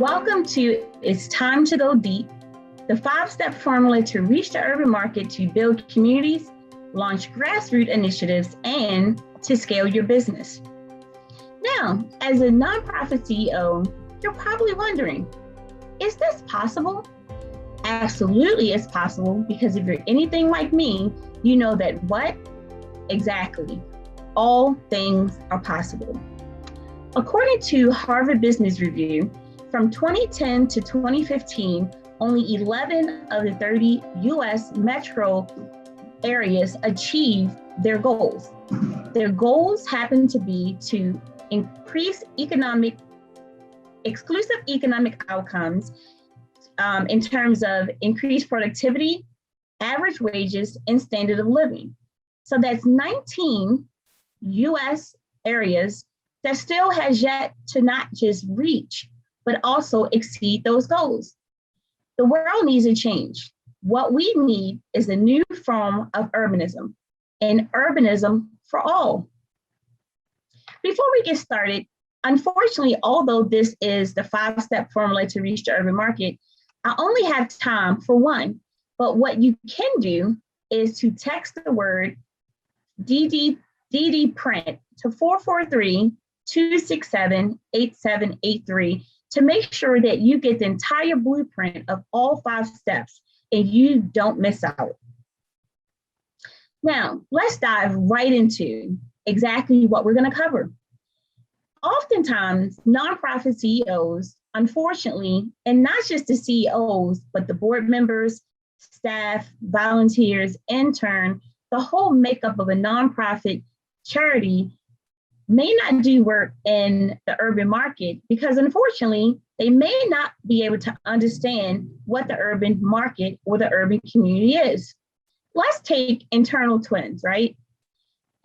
Welcome to It's Time to Go Deep, the 5-step formula to reach the urban market to build communities, launch grassroots initiatives, and to scale your business. Now, as a nonprofit CEO, you're probably wondering, is this possible? Absolutely, it's possible, because if you're anything like me, you know that what? Exactly. All things are possible. According to Harvard Business Review, from 2010 to 2015, only 11 of the 30 US metro areas achieved their goals. Their goals happen to be to increase exclusive economic outcomes in terms of increased productivity, average wages, and standard of living. So that's 19 US areas that still has yet to not just reach, but also exceed those goals. The world needs a change. What we need is a new form of urbanism, and urbanism for all. Before we get started, unfortunately, although this is the 5-step formula to reach the urban market, I only have time for one. But what you can do is to text the word DD print to 443-267-8783 to make sure that you get the entire blueprint of all 5 steps and you don't miss out. Now, let's dive right into exactly what we're going to cover. Oftentimes, nonprofit CEOs, unfortunately, and not just the CEOs, but the board members, staff, volunteers, intern, the whole makeup of a nonprofit charity may not do work in the urban market because unfortunately, they may not be able to understand what the urban market or the urban community is. Let's take internal twins, right?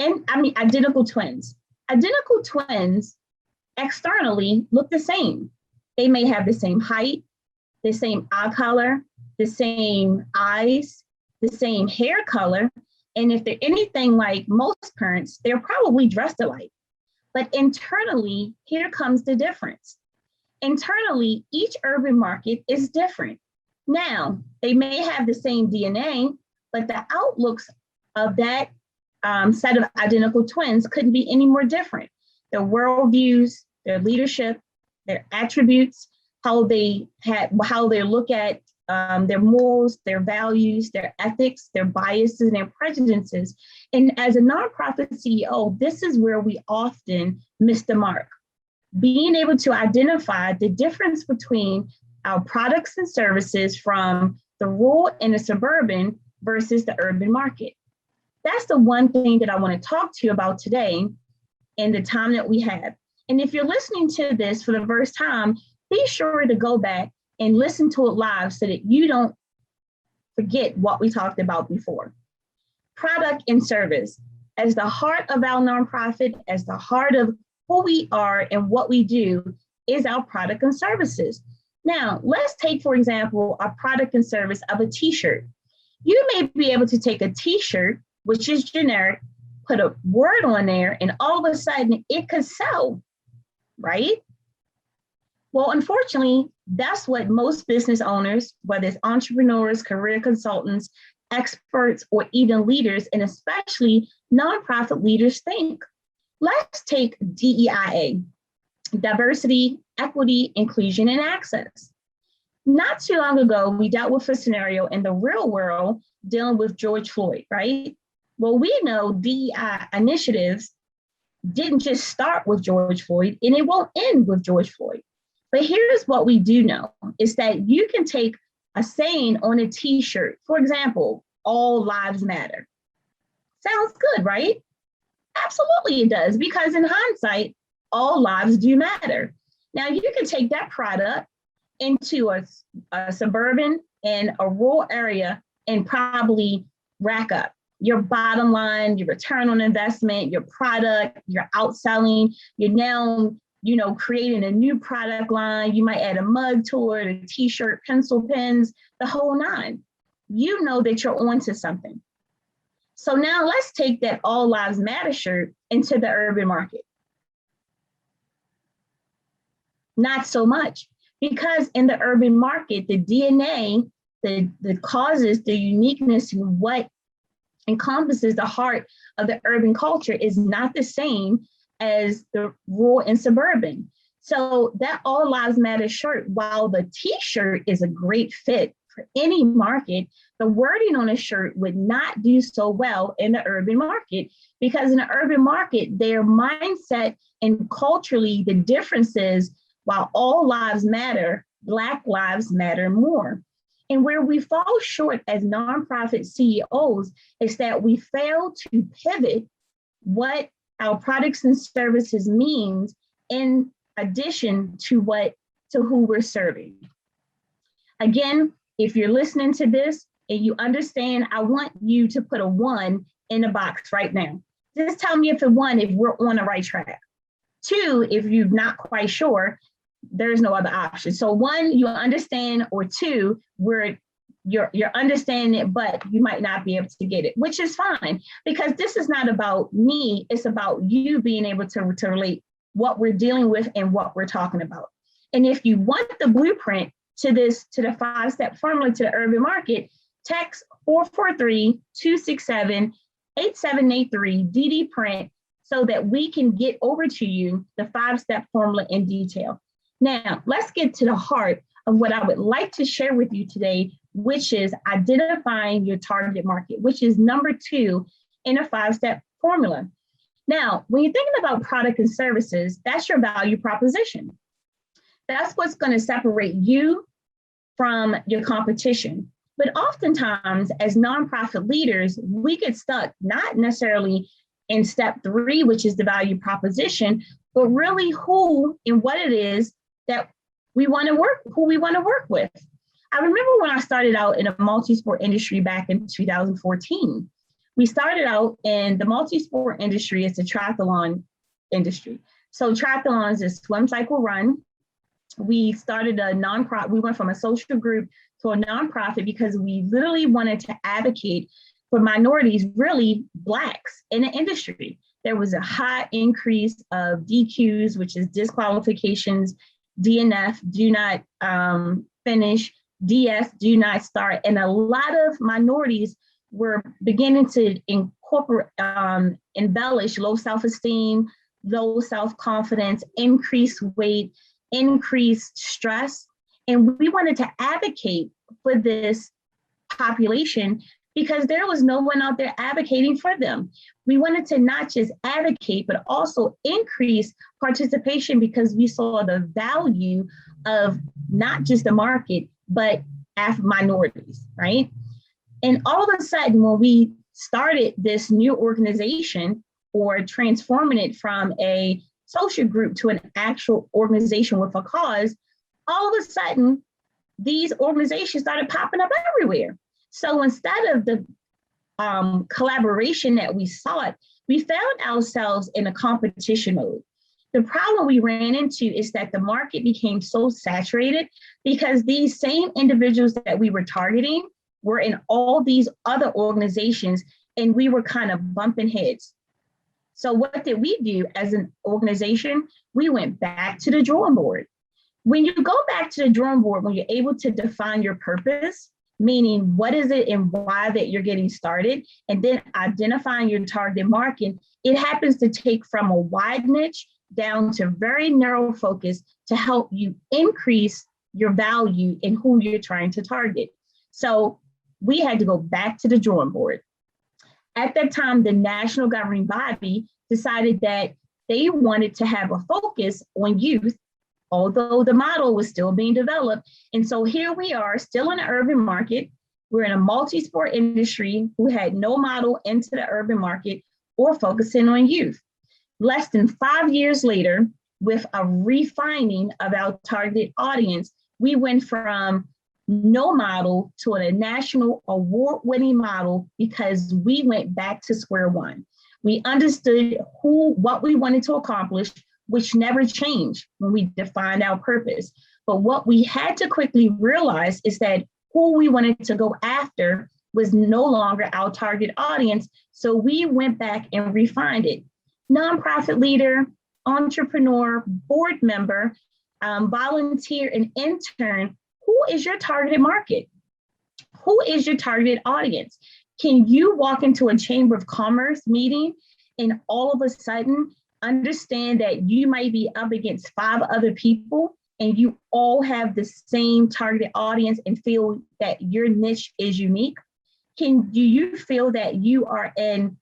Identical twins. Identical twins externally look the same. They may have the same height, the same eye color, the same eyes, the same hair color. And if they're anything like most parents, they're probably dressed alike. But internally, here comes the difference. Internally, each urban market is different. Now, they may have the same DNA, but the outlooks of that set of identical twins couldn't be any more different. Their worldviews, their leadership, their attributes, how they look at their morals, their values, their ethics, their biases, and their prejudices. And as a nonprofit CEO, this is where we often miss the mark. Being able to identify the difference between our products and services from the rural and the suburban versus the urban market. That's the one thing that I want to talk to you about today in the time that we have. And if you're listening to this for the first time, be sure to go back and listen to it live so that you don't forget what we talked about before. Product and service. As the heart of our nonprofit, as the heart of who we are and what we do is our product and services. Now, let's take, for example, a product and service of a t-shirt. You may be able to take a t-shirt, which is generic, put a word on there, and all of a sudden it could sell, right? Well, unfortunately, that's what most business owners, whether it's entrepreneurs, career consultants, experts, or even leaders, and especially nonprofit leaders think. Let's take DEIA, diversity, equity, inclusion, and access. Not too long ago, we dealt with a scenario in the real world dealing with George Floyd, right? Well, we know DEI initiatives didn't just start with George Floyd, and it won't end with George Floyd. But here's what we do know is that you can take a saying on a t-shirt. For example, all lives matter. Sounds good, right? Absolutely it does, because in hindsight, all lives do matter. Now you can take that product into a suburban and a rural area and probably rack up your bottom line, your return on investment, your product, your outselling. You're now creating a new product line. You might add a mug to it, a t-shirt, pencil pens, the whole 9. You know that you're onto something. So now let's take that All Lives Matter shirt into the urban market. Not so much, Because in the urban market, the DNA, the causes, the uniqueness, and what encompasses the heart of the urban culture is not the same as the rural and suburban. So that All Lives Matter shirt, while the t-shirt is a great fit for any market, the wording on a shirt would not do so well in the urban market, because in the urban market, their mindset and culturally the differences, while all lives matter, Black lives matter more. And where we fall short as nonprofit CEOs is that we fail to pivot what our products and services means in addition to who we're serving. Again, if you're listening to this and you understand, I want you to put a 1 in the box right now. Just tell me if a 1, if we're on the right track. 2, if you're not quite sure, there's no other option. So 1, you understand, or 2, where you're understanding it, but you might not be able to get it, which is fine, because this is not about me. It's about you being able to relate what we're dealing with and what we're talking about. And if you want the blueprint to the 5-step formula to the urban market, text 443-267-8783 DD print so that we can get over to you the 5-step formula in detail. Now, let's get to the heart of what I would like to share with you today, which is identifying your target market, which is number 2 in a 5-step formula. Now, when you're thinking about product and services, that's your value proposition. That's what's going to separate you from your competition. But oftentimes, as nonprofit leaders, we get stuck not necessarily in step 3, which is the value proposition, but really who and what it is that we want to work with. I remember when I started out in a multi-sport industry back in 2014. We started out in the multi-sport industry as the triathlon industry. So triathlons is swim, cycle, run. We started a nonprofit. We went from a social group to a nonprofit because we literally wanted to advocate for minorities, really Blacks in the industry. There was a high increase of DQs, which is disqualifications, DNF, do not finish, DS, do not start. And a lot of minorities were beginning to embellish low self-esteem, low self-confidence, increased weight, increased stress. And we wanted to advocate for this population because there was no one out there advocating for them. We wanted to not just advocate, but also increase participation because we saw the value of not just the market, but minorities, right? And all of a sudden, when we started this new organization or transforming it from a social group to an actual organization with a cause, all of a sudden, these organizations started popping up everywhere. So instead of the collaboration that we sought, we found ourselves in a competition mode. The problem we ran into is that the market became so saturated because these same individuals that we were targeting were in all these other organizations, and we were kind of bumping heads. So what did we do as an organization? We went back to the drawing board. When you go back to the drawing board, when you're able to define your purpose, meaning what is it and why that you're getting started, and then identifying your target market, it happens to take from a wide niche down to very narrow focus to help you increase your value in who you're trying to target. So we had to go back to the drawing board. At that time, the national governing body decided that they wanted to have a focus on youth, although the model was still being developed. And so here we are, still in the urban market. We're in a multi-sport industry who had no model into the urban market or focusing on youth. Less than 5 years later, with a refining of our targeted audience, we went from no model to a national award-winning model because we went back to square one. We understood what we wanted to accomplish, which never changed when we defined our purpose. But what we had to quickly realize is that who we wanted to go after was no longer our target audience. So we went back and refined it. Nonprofit leader, entrepreneur, board member, volunteer, and intern, who is your targeted market? Who is your targeted audience? Can you walk into a Chamber of Commerce meeting and all of a sudden understand that you might be up against 5 other people and you all have the same targeted audience and feel that your niche is unique? Do you feel that you are in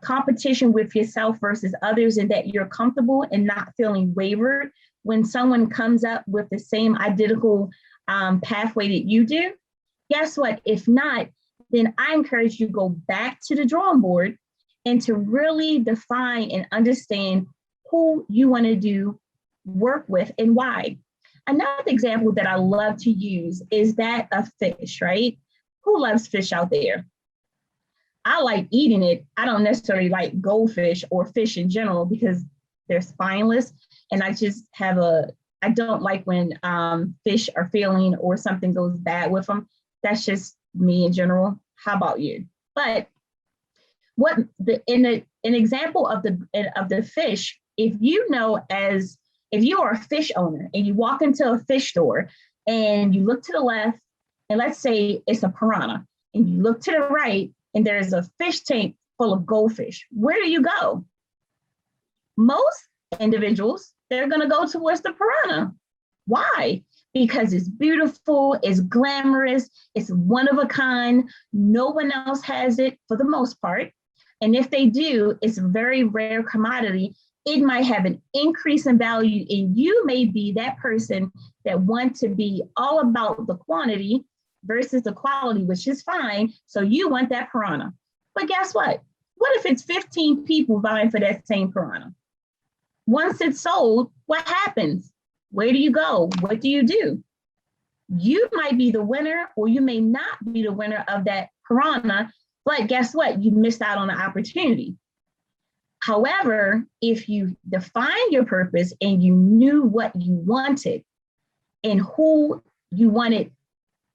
competition with yourself versus others and that you're comfortable and not feeling wavered when someone comes up with the same identical pathway that you do? Guess what? If not, then I encourage you to go back to the drawing board and to really define and understand who you want to work with and why. Another example that I love to use is that of fish, right? Who loves fish out there? I like eating it. I don't necessarily like goldfish or fish in general because they're spineless. And I just I don't like when fish are failing or something goes bad with them. That's just me in general. How about you? But an example of the fish, if you are a fish owner and you walk into a fish store and you look to the left, and let's say it's a piranha, and you look to the right and there's a fish tank full of goldfish, where do you go? Most individuals, they're going to go towards the piranha. Why? Because it's beautiful, it's glamorous, it's one of a kind. No one else has it for the most part. And if they do, it's a very rare commodity. It might have an increase in value, and you may be that person that wants to be all about the quantity versus the quality, which is fine. So you want that piranha. But guess what? What if it's 15 people vying for that same piranha? Once it's sold, what happens? Where do you go? What do? You might be the winner, or you may not be the winner of that piranha, but guess what? You missed out on the opportunity. However, if you define your purpose and you knew what you wanted and who you wanted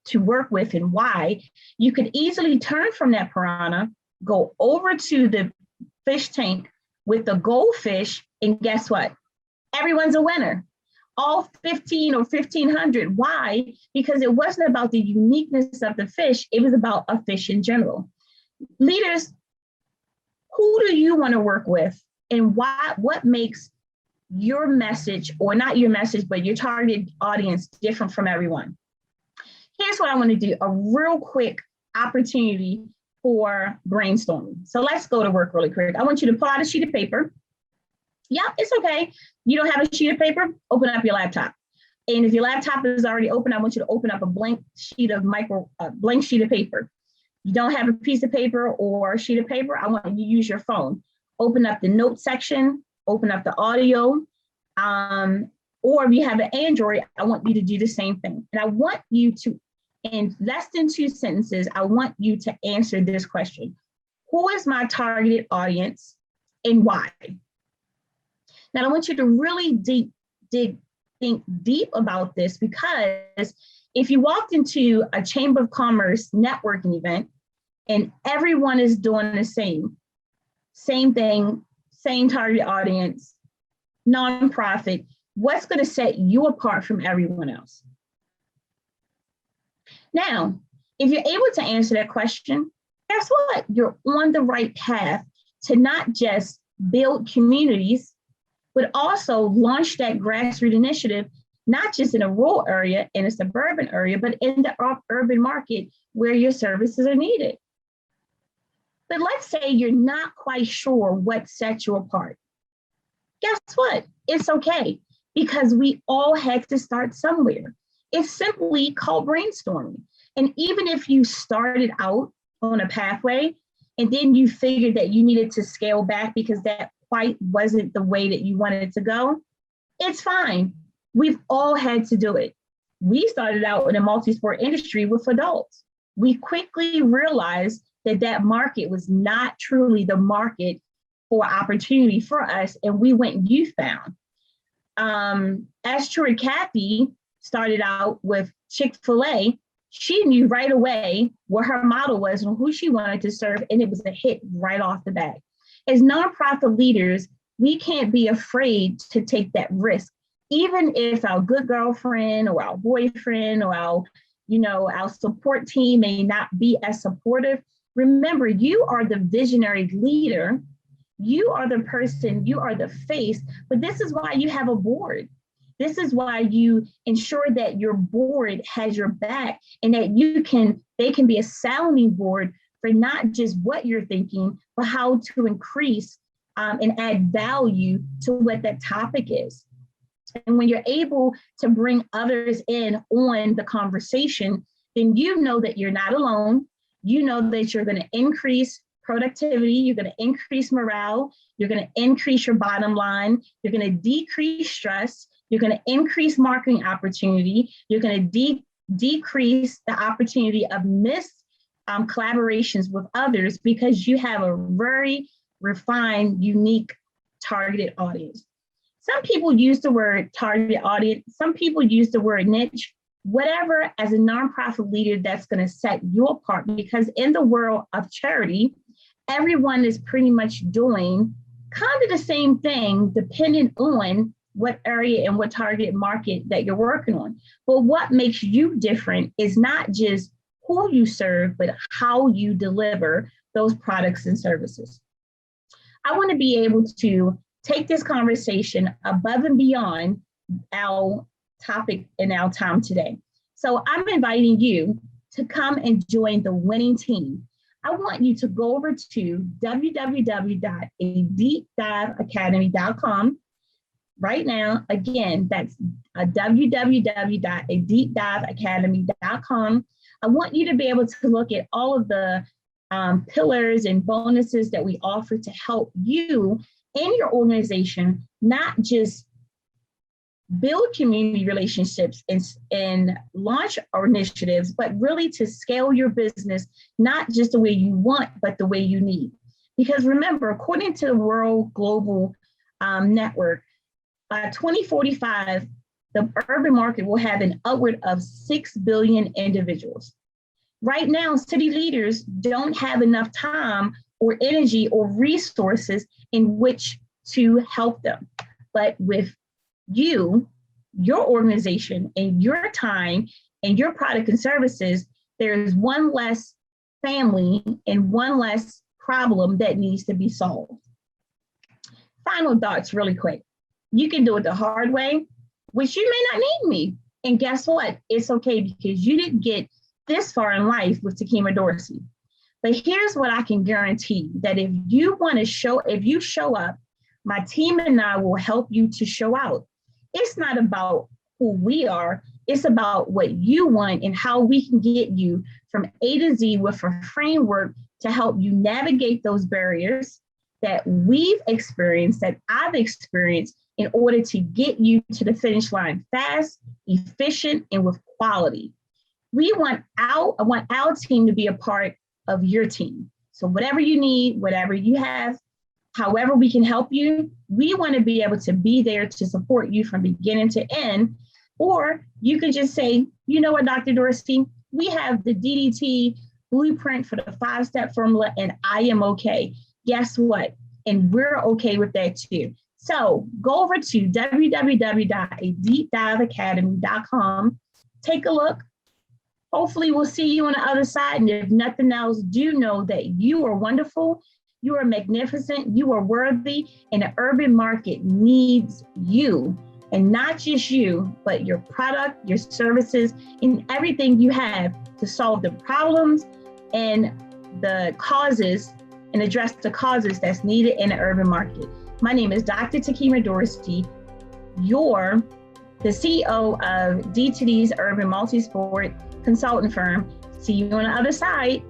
to work with and why, you could easily turn from that piranha, go over to the fish tank with the goldfish, and guess what? Everyone's a winner. All 15 or 1,500. Why? Because it wasn't about the uniqueness of the fish. It was about a fish in general. Leaders, who do you want to work with, and why? What makes your message, or not your message, but your target audience, different from everyone? Here's what I want to do, a real quick opportunity for brainstorming. So let's go to work really quick. I want you to pull out a sheet of paper. Yeah, it's okay. You don't have a sheet of paper? Open up your laptop. And if your laptop is already open, I want you to open up a blank sheet of paper. You don't have a piece of paper or a sheet of paper, I want you to use your phone. Open up the note section, open up the audio, or if you have an Android, I want you to do the same thing. And I want you to, in less than 2 sentences, I want you to answer this question. Who is my targeted audience and why? Now, I want you to really think deep about this, because if you walked into a Chamber of Commerce networking event and everyone is doing the same thing, same target audience, nonprofit, what's going to set you apart from everyone else? Now, if you're able to answer that question, guess what? You're on the right path to not just build communities, but also launch that grassroots initiative, not just in a rural area, in a suburban area, but in the urban market where your services are needed. But let's say you're not quite sure what sets you apart. Guess what? It's okay, because we all had to start somewhere. It's simply called brainstorming. And even if you started out on a pathway and then you figured that you needed to scale back because that quite wasn't the way that you wanted it to go, it's fine. We've all had to do it. We started out in a multi-sport industry with adults. We quickly realized that that market was not truly the market for opportunity for us, and we went youthbound. As Truett Cathy started out with Chick-fil-A, she knew right away what her model was and who she wanted to serve, and it was a hit right off the bat. As nonprofit leaders, we can't be afraid to take that risk. even if our good girlfriend or our boyfriend or our support team may not be as supportive, remember, you are the visionary leader. You are the person, you are the face, but this is why you have a board. This is why you ensure that your board has your back and that they can be a sounding board for not just what you're thinking, but how to increase and add value to what that topic is. And when you're able to bring others in on the conversation, then you know that you're not alone. You know that you're going to increase productivity, you're going to increase morale, you're going to increase your bottom line, you're going to decrease stress, you're going to increase marketing opportunity, you're going to decrease the opportunity of missed collaborations with others because you have a very refined, unique, targeted audience. Some people use the word target audience, some people use the word niche, whatever, as a nonprofit leader that's going to set you apart, because in the world of charity, everyone is pretty much doing kind of the same thing, depending on what area and what target market that you're working on. But what makes you different is not just who you serve, but how you deliver those products and services. I want to be able to take this conversation above and beyond our topic in our time today. So I'm inviting you to come and join the winning team. I want you to go over to www.adeepdiveacademy.com right now. Again, that's www.adeepdiveacademy.com. I want you to be able to look at all of the pillars and bonuses that we offer to help you and your organization, not just build community relationships and launch our initiatives, but really to scale your business, not just the way you want, but the way you need. Because remember, according to the World Global Network, by 2045, the urban market will have an upward of 6 billion individuals. Right now, city leaders don't have enough time or energy or resources in which to help them. But with you, your organization, and your time and your product and services, there's one less family and one less problem that needs to be solved. Final thoughts really quick. You can do it the hard way, which you may not need me. And guess what? It's okay, because you didn't get this far in life with Tekemia Dorsey. But here's what I can guarantee, that if you show up, my team and I will help you to show out. It's not about who we are, it's about what you want and how we can get you from A to Z with a framework to help you navigate those barriers that we've experienced, that I've experienced, in order to get you to the finish line fast, efficient, and with quality. I want our team to be a part of your team. So whatever you need, whatever you have, however we can help you, we want to be able to be there to support you from beginning to end. Or you can just say, you know what, Dr. Dorsey, we have the DDT blueprint for the 5-step formula, and I am okay. Guess what? And we're okay with that too. So go over to www.adeepdiveacademy.com, take a look. Hopefully we'll see you on the other side. And if nothing else, do know that you are wonderful, you are magnificent, you are worthy, and the urban market needs you. And not just you, but your product, your services, and everything you have to solve the problems and the causes and address the causes that's needed in the urban market. My name is Dr. Tekemia Dorsey. You're the CEO of D2D's Urban Multisport Consultant Firm. See you on the other side.